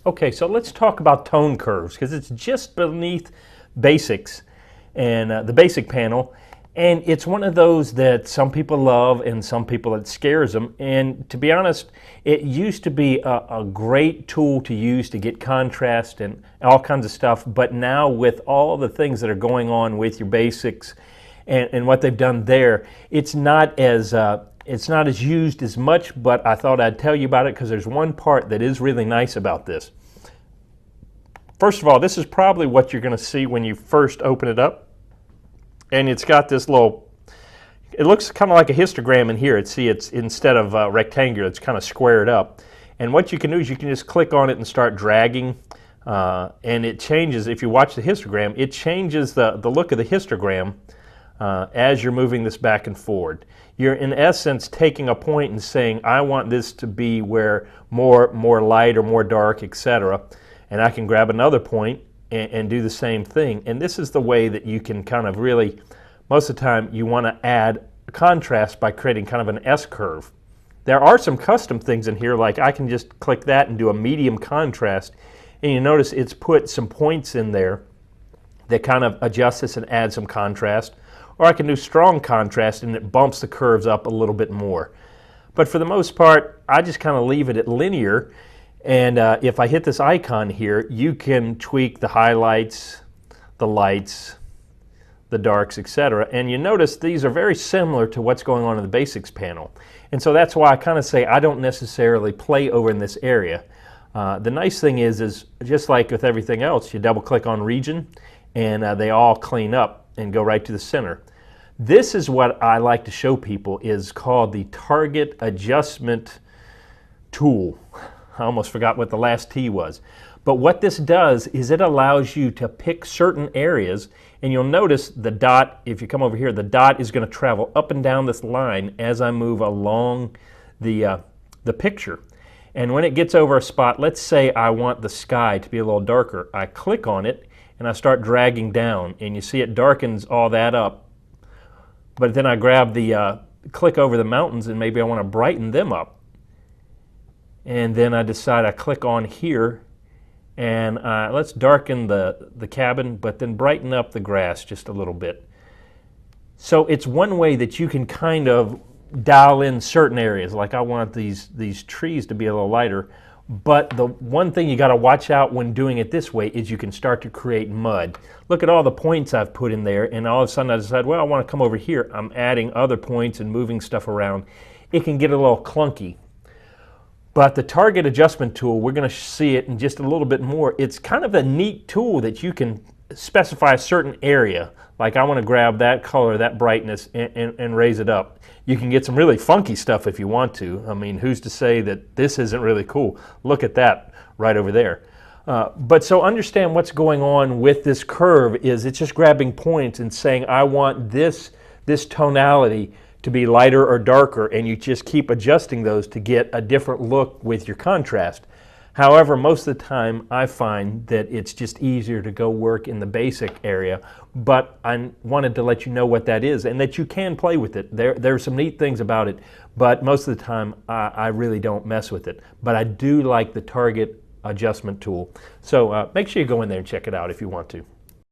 Okay, so let's talk about tone curves because it's just beneath basics and the basic panel. And it's one of those that some people love and some people it scares them. And to be honest, it used to be a great tool to use to get contrast and all kinds of stuff. But now with all the things that are going on with your basics and what they've done there, it's not as used as much, but I thought I'd tell you about it because there's one part that is really nice about this. First of all, this is probably what you're going to see when you first open it up. And it's got this little, it looks kind of like a histogram in here. It's instead of rectangular, it's kind of squared up. And what you can do is you can just click on it and start dragging. And it changes, if you watch the histogram, it changes the look of the histogram as you're moving this back and forward. You're in essence taking a point and saying, I want this to be where more light or more dark, etc. And I can grab another point and do the same thing. And this is the way that you can kind of really, most of the time you want to add contrast by creating kind of an S-curve. There are some custom things in here, like I can just click that and do a medium contrast, and you notice it's put some points in there that kind of adjust this and add some contrast. Or I can do strong contrast and it bumps the curves up a little bit more. But for the most part, I just kind of leave it at linear. And if I hit this icon here, you can tweak the highlights, the lights, the darks, etc. And you notice these are very similar to what's going on in the basics panel. And so that's why I kind of say I don't necessarily play over in this area. The nice thing is just like with everything else, you double click on region and they all clean up and go right to the center. This is what I like to show people is called the target adjustment tool. I almost forgot what the last T was. But what this does is it allows you to pick certain areas, and you'll notice the dot, if you come over here, the dot is going to travel up and down this line as I move along the picture. And when it gets over a spot, let's say I want the sky to be a little darker, I click on it and I start dragging down, and you see it darkens all that up. But then I grab the click over the mountains and maybe I want to brighten them up. And then I decide I click on here and let's darken the cabin, but then brighten up the grass just a little bit. So it's one way that you can kind of dial in certain areas, like I want these trees to be a little lighter. But the one thing you got to watch out when doing it this way is you can start to create mud. Look at all the points I've put in there, and all of a sudden I decide, well, I want to come over here. I'm adding other points and moving stuff around. It can get a little clunky. But the target adjustment tool, we're going to see it in just a little bit more. It's kind of a neat tool that you can specify a certain area. Like I want to grab that color, that brightness, and raise it up. You can get some really funky stuff if you want to. I mean, who's to say that this isn't really cool? Look at that right over there. But so understand what's going on with this curve is it's just grabbing points and saying, I want this tonality to be lighter or darker, and you just keep adjusting those to get a different look with your contrast. However, most of the time I find that it's just easier to go work in the basic area, but I wanted to let you know what that is and that you can play with it. There are some neat things about it, but most of the time I really don't mess with it. But I do like the target adjustment tool. So make sure you go in there and check it out if you want to.